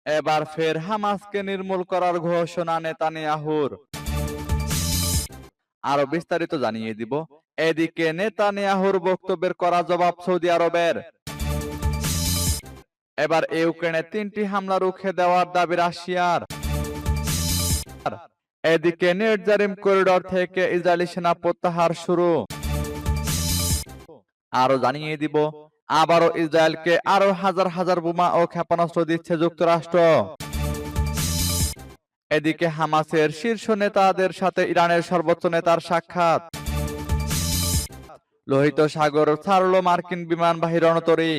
এবার ফের হামাসকে নির্মূল করার ঘোষণা নেতানিয়াহুর। আরো বিস্তারিত জানিয়ে দিব। এদিকে নেতানিয়াহুর বক্তব্যের করা জবাব সৌদি আরবের। এবার ইউক্রেনে 3টি হামলা রুখে দেওয়ার দাবি রাশিয়ার। এদিকে নেটজারিম করিডোর থেকে ইসরায়েলি সেনা প্রত্যাহার শুরু। আরো জানিয়ে দিব, আবারও ইসরায়েলকে আরো হাজার হাজার বোমা ও ক্ষেপণাস্ত্র দিচ্ছে যুক্তরাষ্ট্র। এদিকে হামাসের শীর্ষ নেতাদের সাথে ইরানের সর্বোচ্চ নেতার সাক্ষাৎ। লোহিত সাগর ছাড়ল মার্কিন বিমানবাহী রণতরী।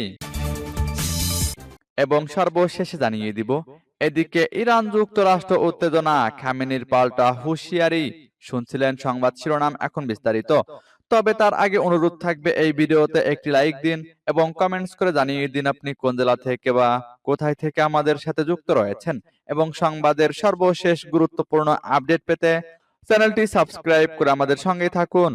এবং সর্বশেষে জানিয়ে দিব, এদিকে ইরান যুক্তরাষ্ট্র উত্তেজনা, খামেনির পাল্টা হুঁশিয়ারি। শুনছিলেন সংবাদ শিরোনাম, এখন বিস্তারিত। তবে তার আগে অনুরোধ থাকবে এই ভিডিওতে একটি লাইক দিন এবং কমেন্টস করে জানিয়ে দিন আপনি কোন জেলা থেকে বা কোথায় থেকে আমাদের সাথে যুক্ত রয়েছেন। এবং সংবাদের সর্বশেষ গুরুত্বপূর্ণ আপডেট পেতে চ্যানেলটি সাবস্ক্রাইব করে আমাদের সঙ্গে থাকুন।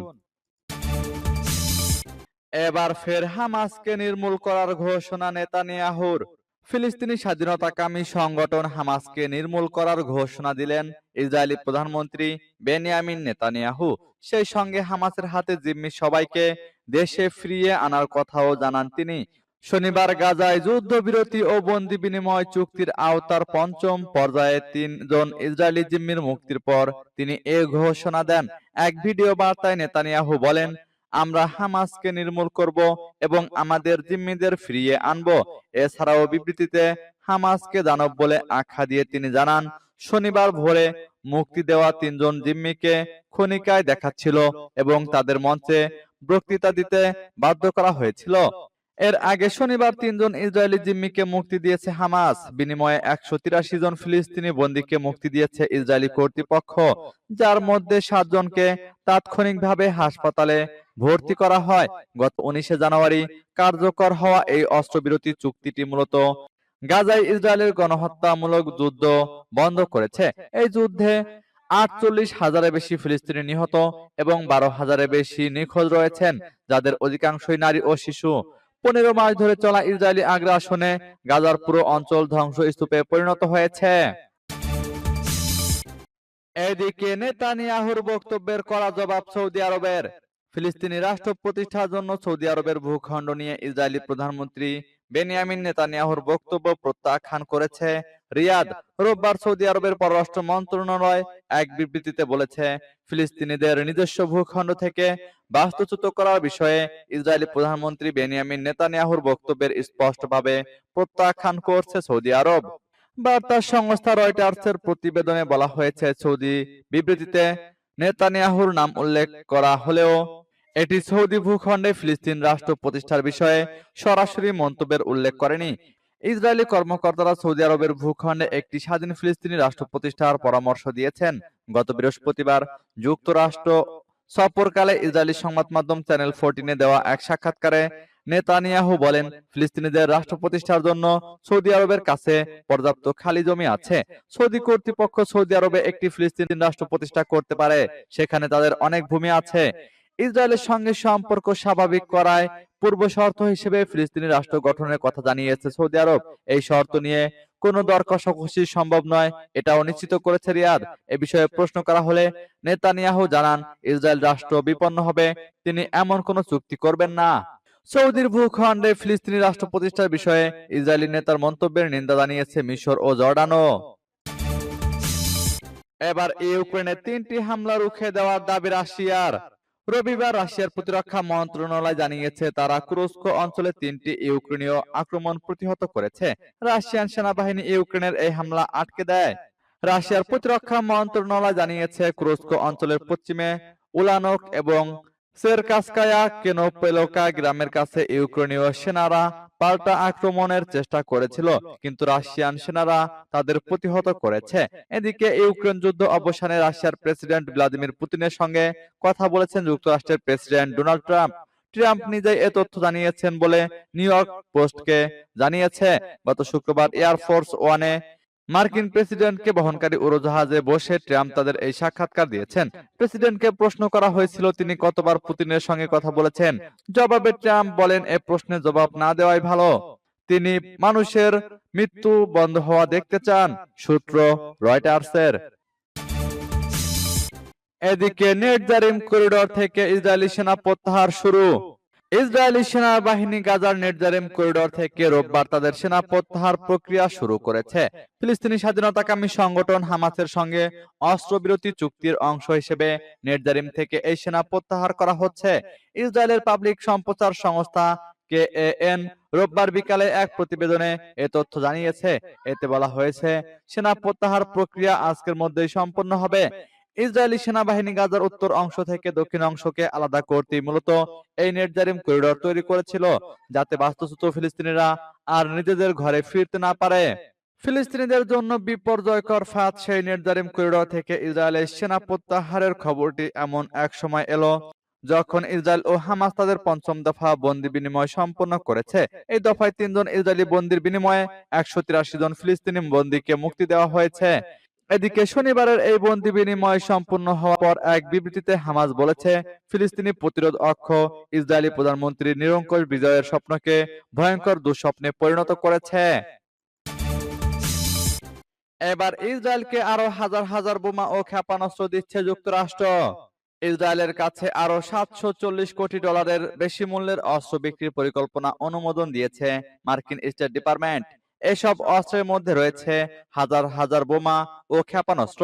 এবার ফের হামাসকে নির্মূল করার ঘোষণা নেতানিয়াহুর। ফিলিস্তিনি স্বাধীনতাকামী সংগঠন হামাসকে নির্মূল করার ঘোষণা দিলেন ইসরায়েলি প্রধানমন্ত্রী বেনিয়ামিন নেতানিয়াহু। সেই সঙ্গে হামাসের হাতে জিম্মি সবাইকে দেশে ফিরিয়ে আনার কথাও জানান তিনি। শনিবার গাজায় যুদ্ধবিরতি ও বন্দি বিনিময় চুক্তির আওতার পঞ্চম পর্যায়ে 3 জন ইসরায়েলি জিম্মির মুক্তির পর তিনি এ ঘোষণা দেন। এক ভিডিও বার্তায় নেতানিয়াহু বলেন, আমরা হামাসকে নির্মূল করব এবং আমাদের জিম্মিদের ফিরিয়ে আনব। এছাড়াও বিবৃতিতে হামাসকে দানব বলে আখ্যা দিয়ে তিনি জানান, শনিবার ভোরে মুক্তি দেওয়া 3 জন জিম্মিকে ক্ষণিকায় দেখাচ্ছিল এবং তাদের মঞ্চে বক্তৃতা দিতে বাধ্য করা হয়েছিল। এর আগে শনিবার 3 জন ইসরায়েলি জিম্মিকে মুক্তি দিয়েছে হামাস। বিনিময়ে 183 জন ফিলিস্তিনি বন্দীকে মুক্তি দিয়েছে ইসরায়েলি কর্তৃপক্ষ, যার মধ্যে 7 জনকে তাৎক্ষণিকভাবে হাসপাতালে ভর্তি করা হয়। গত 19 জানুয়ারি কার্যকর হওয়া এই অস্ত্রবিরতি চুক্তিটি মূলত গাজায় ইসরায়েলের গণহত্যামূলক যুদ্ধ বন্ধ করেছে। এই যুদ্ধে 48,000-এর বেশি ফিলিস্তিনি নিহত এবং 12,000-এর বেশি নিখোঁজ রয়েছেন, যাদের অধিকাংশই নারী ও শিশু। 15 মাস ধরে চলা ইসরায়েলি আগ্রাসনে গাজার পুরো অঞ্চল ধ্বংসস্তূপে পরিণত হয়েছে। এদিকে নেতানিয়াহুর বক্তব্যের কড়া জবাব সৌদি আরবের। ফিলিস্তিনি রাষ্ট্র প্রতিষ্ঠার জন্য সৌদি আরবের ভূখণ্ড নিয়ে ইসরায়েলি প্রধানমন্ত্রী বেনিয়ামিন নেতানিয়াহুর বক্তব্য প্রত্যাখ্যান করেছে রিয়াদ। রোববার সৌদি আরবের পররাষ্ট্র মন্ত্রণালয় এক বিবৃতিতে বলেছে, ফিলিস্তিনিদের নিজস্ব ভূখণ্ড থেকে বাস্তুচ্যুত করার বিষয়ে ইসরায়েলি প্রধানমন্ত্রী বেনিয়ামিন নেতানিয়াহুর বক্তব্যের স্পষ্টভাবে প্রত্যাখ্যান করছে সৌদি আরব। বার্তা সংস্থা রয়টার্সের প্রতিবেদনে বলা হয়েছে, সৌদি বিবৃতিতে নেতানিয়াহুর নাম উল্লেখ করা হলেও এটি সৌদি ভূখণ্ডে ফিলিস্তিন রাষ্ট্র প্রতিষ্ঠার বিষয়ে সরাসরি মন্তব্যের উল্লেখ করেনি। ইসরায়েলি কর্মকর্তারা সৌদি আরবের ভূখণ্ডে একটি স্বাধীন ফিলিস্তিনি রাষ্ট্র প্রতিষ্ঠার পরামর্শ দিয়েছেন। গত বৃহস্পতিবার যুক্তরাষ্ট্র সফরকালে ইসরায়েলি সংবাদ মাধ্যম চ্যানেল 14-এ দেওয়া এক সাক্ষাৎকারে নেতানিয়াহু বলেন, ফিলিস্তিনিদের রাষ্ট্র প্রতিষ্ঠার জন্য সৌদি আরবের কাছে পর্যাপ্ত খালি জমি আছে। সৌদি কর্তৃপক্ষ সৌদি আরবে একটি ফিলিস্তিনি রাষ্ট্র প্রতিষ্ঠা করতে পারে, সেখানে তাদের অনেক ভূমি আছে। ইসরায়েলের সঙ্গে সম্পর্ক স্বাভাবিক করায় পূর্ব শর্ত হিসেবে ফিলিস্তিনি রাষ্ট্র গঠনের কথা জানিয়েছে সৌদি আরব। এই শর্ত নিয়ে কোনো দর কষাকষি সম্ভব নয়, এটাও নিশ্চিত করেছে রিয়াদ। এ বিষয়ে প্রশ্ন করা হলে নেতানিয়াহু জানান, ইসরায়েল রাষ্ট্র বিপন্ন হবে, তিনি এমন কোনো চুক্তি করবেন না। সৌদির ভূখণ্ডে ফিলিস্তিনি রাষ্ট্র প্রতিষ্ঠার বিষয়ে ইসরায়েলি নেতার মন্তব্যের নিন্দা জানিয়েছে মিশর ও জর্ডানও। এবার ইউক্রেনে 3টি হামলা রুখে দেওয়ার দাবি রাশিয়ার। রবিবার রাশিয়ার প্রতিরক্ষা মন্ত্রণালয় জানিয়েছে, তারা কুরস্ক অঞ্চলে 3টি ইউক্রেনীয় আক্রমণ প্রতিহত করেছে। রাশিয়ান সেনাবাহিনী ইউক্রেনের এই হামলা আটকে দেয়। রাশিয়ার প্রতিরক্ষা মন্ত্রণালয় জানিয়েছে, কুরস্ক অঞ্চলের পশ্চিমে উলানক এবং সেরকাস্কায়া কেনোপেলোকা গ্রামের কাছে ইউক্রেনীয় সেনারা পাল্টা আক্রমণের চেষ্টা করেছিল, কিন্তু রাশিয়ান সেনারা তাদের প্রতিহত করেছে। এদিকে ইউক্রেন যুদ্ধ অবসানে রাশিয়ার প্রেসিডেন্ট ভ্লাদিমির পুতিনের সঙ্গে কথা বলেছেন যুক্তরাষ্ট্রের প্রেসিডেন্ট ডোনাল্ড ট্রাম্প। ট্রাম্প নিজেই এ তথ্য জানিয়েছেন বলে নিউ ইয়র্ক পোস্টকে জানিয়েছে। গত শুক্রবার এয়ারফোর্স ওয়ানে মার্কিন প্রেসিডেন্টকে বহনকারী উড়োজাহাজে বসে ট্রাম্প তাদের এই সাক্ষাৎকার দিয়েছেন। প্রেসিডেন্টকে প্রশ্ন করা হয়েছিল, তিনি কতবার পুতিনের সঙ্গে কথা বলেছেন। জবাবে ট্রাম্প বলেন, এ প্রশ্নের জবাব না দেওয়াই ভালো। তিনি মানুষের মৃত্যু বন্ধ হওয়া দেখতে চান। সূত্র রয়টার্সের। এদিকে নেটজারিম করিডোর থেকে ইসরায়েলি সেনা প্রত্যাহার শুরু। ইসরায়েলি সেনাবাহিনী গাজার নেটজারিম করিডোর থেকে রোববার তাদের সেনা প্রত্যাহার প্রক্রিয়া শুরু করেছে। ফিলিস্তিনি স্বাধীনতাকামী সংগঠন হামাসের সঙ্গে অস্ত্রবিরতি চুক্তির অংশ হিসেবে নেটজারিম থেকে এই সেনা প্রত্যাহার করা হচ্ছে। ইসরায়েলের পাবলিক সম্প্রচার সংস্থা কেএএন রোববার বিকালে এক প্রতিবেদনে এ তথ্য জানিয়েছে। এতে বলা হয়েছে, সেনা প্রত্যাহার প্রক্রিয়া আজকের মধ্যেই সম্পন্ন হবে। ইসরায়েলি সেনাবাহিনী গাজার উত্তর অংশ থেকে দক্ষিণ অংশকে আলাদা করতেই মূলত এই নেটজারিম করিডোর তৈরি করেছিল, যাতে বাস্তুচ্যুত ফিলিস্তিনিরা আর নিজেদের ঘরে ফিরতে না পারে। ফিলিস্তিনিদের জন্য বিপর্যয়কর ফাঁদ সেই নেটজারিম করিডোর থেকে ইসরায়েলের সেনা প্রত্যাহারের খবরটি এমন এক সময় এলো যখন ইসরায়েল ও হামাস তাদের পঞ্চম দফা বন্দি বিনিময় সম্পন্ন করেছে। এই দফায় ৩ জন ইসরায়েলি বন্দির বিনিময়ে ১৮৩ জন ফিলিস্তিনি বন্দীকে মুক্তি দেওয়া হয়েছে। এদিকে শনিবারের এই বন্দি বিনিময় সম্পূর্ণ হওয়ার পর এক বিবৃতিতে হামাস বলেছে, ফিলিস্তিনি প্রতিরোধ অক্ষ ইসরায়েলি প্রধানমন্ত্রীর নিরঙ্কুশ বিজয়ের স্বপ্নকে ভয়ঙ্কর দুঃস্বপ্নে পরিণত করেছে। এবার ইসরায়েলকে আরো হাজার হাজার বোমা ও ক্ষেপণাস্ত্র দিচ্ছে যুক্তরাষ্ট্র। ইসরায়েলের কাছে আরো $৭৪০ কোটি বেশি মূল্যের অস্ত্র বিক্রির পরিকল্পনা অনুমোদন দিয়েছে মার্কিন স্টেট ডিপার্টমেন্ট। এসব অস্ত্রের মধ্যে রয়েছে হাজার হাজার বোমা ও ক্ষেপণাস্ত্র।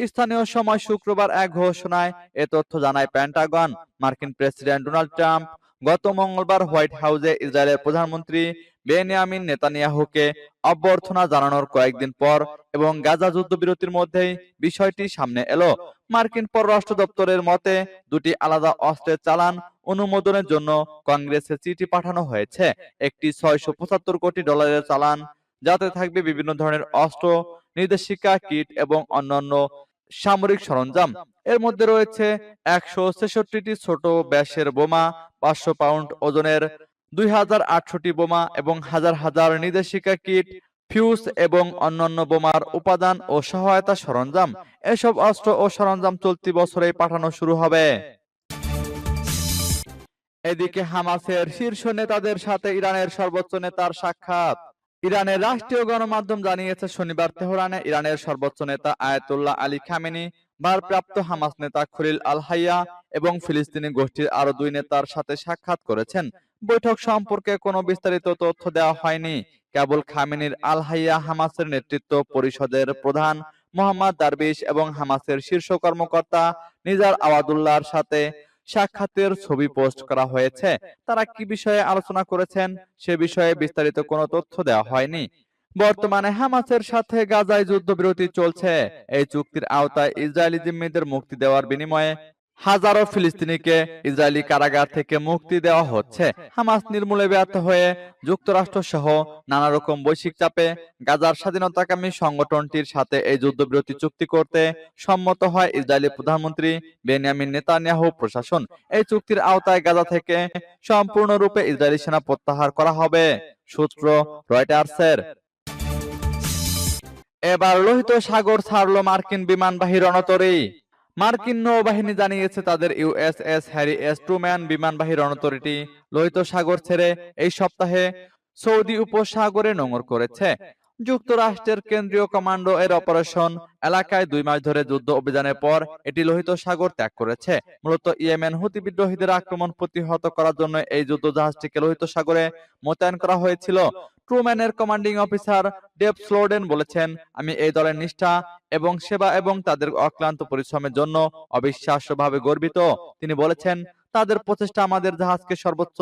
স্থানীয় সময় শুক্রবার এক ঘোষণায় এ তথ্য জানায় পেন্টাগন। মার্কিন প্রেসিডেন্ট ডোনাল্ড ট্রাম্প গত মঙ্গলবার হোয়াইট হাউসে ইসরায়েলের প্রধানমন্ত্রী বেনিয়ামিন নেতানিয়াহুকে অভ্যর্থনা জানানোর কয়েকদিন পর এবং গাজা যুদ্ধবিরতির মধ্যেই বিষয়টি সামনে এলো। মার্কিন পররাষ্ট্র দপ্তরের মতে, দুটি আলাদা অস্ত্রের চালান অনুমোদনের জন্য কংগ্রেসে চিঠি পাঠানো হয়েছে। একটি $৬৭৫ কোটি চালান, যাতে থাকবে বিভিন্ন ধরনের অস্ত্র, নির্দেশিকা, কিট এবং অন্যান্য সামরিক সরঞ্জাম। এর মধ্যে রয়েছে ১৬৬টি ছোট ব্যাসের বোমা, ৫০০ পাউন্ড ওজনের ২০৮০টি বোমা এবং হাজার হাজার নির্দেশিকা, কিট, ফিউজ এবং অন্যান্য বোমার উপাদান ও সহায়তা সরঞ্জাম। এসব অস্ত্র ও সরঞ্জাম চলতি বছরেই পাঠানো শুরু হবে। এদিকে হামাসের শীর্ষ নেতাদের সাথে ইরানের সর্বোচ্চ নেতার সাক্ষাৎ। ইরানের রাষ্ট্রীয় গণমাধ্যম জানিয়েছে, শনিবার তেহরানে ইরানের সর্বোচ্চ নেতা আয়াতুল্লাহ আলী খামেনি, ভারপ্রাপ্ত হামাস নেতা খলিল আল হাইয়া এবং ফিলিস্তিনি গোষ্ঠীর আরো ২ নেতার সাথে সাক্ষাৎ করেছেন। বৈঠক সম্পর্কে কোনো বিস্তারিত তথ্য দেওয়া হয়নি। কেবল খামেনির আল হাইয়া, হামাসের নেতৃত্ব পরিষদের প্রধান মোহাম্মদ দারবিশ এবং হামাসের শীর্ষ কর্মকর্তা নিজার আওয়াদুল্লাহর সাথে সাক্ষাতের ছবি পোস্ট করা হয়েছে। তারা কি বিষয়ে আলোচনা করেছেন সে বিষয়ে বিস্তারিত কোনো তথ্য দেওয়া হয়নি। বর্তমানে হামাসের সাথে গাজায় যুদ্ধবিরতি চলছে। এই চুক্তির আওতায় ইসরায়েলি জিম্মিদের মুক্তি দেওয়ার বিনিময়ে হাজারো ফিলিস্তিনিকে ইসরায়েলি কারাগার থেকে মুক্তি দেওয়া হচ্ছে। হামাস নির্মূলে ব্যর্থ হয়ে যুক্তরাষ্ট্র সহ নানা রকম বৈশ্বিক চাপে গাজার স্বাধীনতাকামী সংগঠনটির সাথে এই যুদ্ধবিরতি চুক্তি করতে সম্মত হয় ইসরায়েলি প্রধানমন্ত্রী বেনিয়ামিন নেতানিয়াহু প্রশাসন। এই চুক্তির আওতায় গাজা থেকে সম্পূর্ণরূপে ইসরায়েলি সেনা প্রত্যাহার করা হবে। সূত্র রয়টার্সের। এবার লোহিত সাগর ছাড়ল মার্কিন বিমানবাহী রণতরী। মার্কিন নৌবাহিনী জানিয়েছে, তাদের ইউএসএস হ্যারি এস ট্রুম্যান বিমানবাহী রণতরীটি লোহিত সাগর ছেড়ে এই সপ্তাহে সৌদি উপসাগরে নোঙর করেছে। যুক্তরাষ্ট্রের কেন্দ্রীয় কমান্ডো এর অপারেশন এলাকায় ২ মাস ধরে যুদ্ধ অভিযানের পর এটি লোহিত সাগর ত্যাগ করেছে। মূলত ইয়েমেন হুতি বিদ্রোহীদের আক্রমণ প্রতিহত করার জন্য এই যুদ্ধ জাহাজটিকে লোহিত সাগরে মোতায়েন করা হয়েছিল। ট্রুম্যানের কমান্ডিং অফিসার ডেভ স্লোডেন বলেছেন, আমি এই দলের নিষ্ঠা এবং সেবা এবং তাদের অক্লান্ত পরিশ্রমের জন্য অবিশ্বাস্যভাবে গর্বিত। তিনি বলেছেন, তাদের প্রচেষ্টা আমাদের জাহাজকে সর্বোচ্চ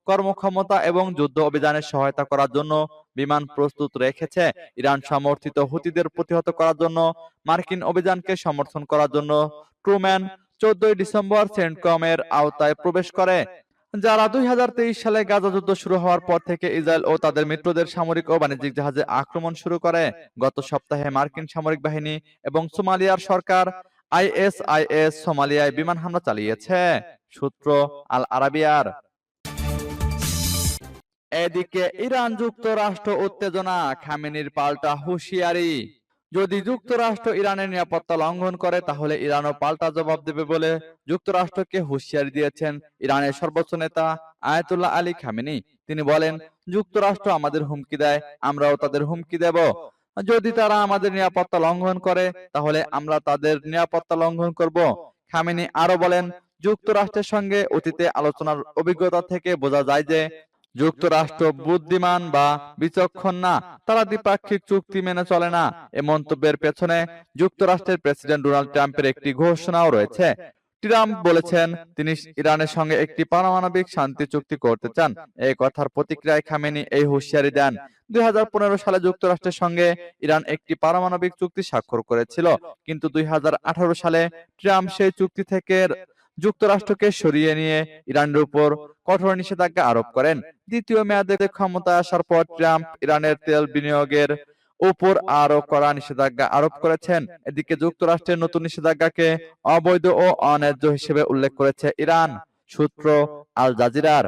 কর্মক্ষমতা এবং যুদ্ধ অভিযানে সহায়তা করার জন্য বিমান প্রস্তুত রেখেছে। ইরান সমর্থিত হুতিদের প্রতিহত করার জন্য মার্কিন অভিযানকে সমর্থন করার জন্য ট্রুম্যান 14 ডিসেম্বর সেন্টকম এর আওতায় প্রবেশ করে, যারা 2023 সালে গাজা যুদ্ধ শুরু হওয়ার পর থেকে ইসরায়েল ও তাদের মিত্রদের সামরিক ও বাণিজ্যিক জাহাজে আক্রমণ শুরু করে। গত সপ্তাহে মার্কিন সামরিক বাহিনী এবং সোমালিয়ার সরকার আইএসআইএস সোমালিয়ায় বিমান হামলা চালিয়েছে। সূত্র আল আরাবিয়ার। এদিকে ইরান যুক্তরাষ্ট্র উত্তেজনা, খামেনির পাল্টা হুঁশিয়ারি। যদি যুক্তরাষ্ট্র ইরানের নিরাপত্তা লঙ্ঘন করে তাহলে ইরানও পাল্টা জবাব দেবে বলে যুক্তরাষ্ট্রকে হুঁশিয়ারি দিয়েছেন ইরানের সর্বোচ্চ নেতা আয়াতুল্লাহ আলী খামেনি। তিনি বলেন, যুক্তরাষ্ট্র আমাদের হুমকি দেয়, আমরাও তাদের হুমকি দেব। যদি তারা আমাদের নিরাপত্তা লঙ্ঘন করে তাহলে আমরা তাদের নিরাপত্তা লঙ্ঘন করব। খামেনি আরো বলেন, যুক্তরাষ্ট্রের সঙ্গে অতীতে আলোচনার অভিজ্ঞতা থেকে বোঝা যায় যে যুক্তরাষ্ট্র বুদ্ধিমান বা বিচক্ষণ না, তারা দ্বিপাক্ষিক চুক্তি মেনে চলে না। এ মন্তব্যের পেছনে যুক্তরাষ্ট্রের প্রেসিডেন্ট ডোনাল্ড ট্রাম্পের একটি ঘোষণাও রয়েছে। ট্রাম্প বলেছেন তিনি ইরানের সঙ্গে একটি পারমাণবিক শান্তি চুক্তি করতে চান। এই কথার প্রতিক্রিয়ায় খামেনি এই হুঁশিয়ারি দেন। 2015 সালে যুক্তরাষ্ট্রের সঙ্গে ইরান একটি পারমাণবিক চুক্তি স্বাক্ষর করেছিল, কিন্তু 2018 সালে ট্রাম্প সেই চুক্তি থেকে যুক্তরাষ্ট্রকে সরিয়ে নিয়ে ইরানের উপর কঠোর নিষেধাজ্ঞা আরোপ করেন। দ্বিতীয় মেয়াদে ক্ষমতায় আসার পর ট্রাম্প ইরানের তেল বিনিয়োগের উপর আরো কড়া নিষেধাজ্ঞা আরোপ করেছেন। এদিকে যুক্তরাষ্ট্রের নতুন নিষেধাজ্ঞাকে অবৈধ ও অন্যায্য হিসেবে উল্লেখ করেছে ইরান। সূত্র আল জাজিরার।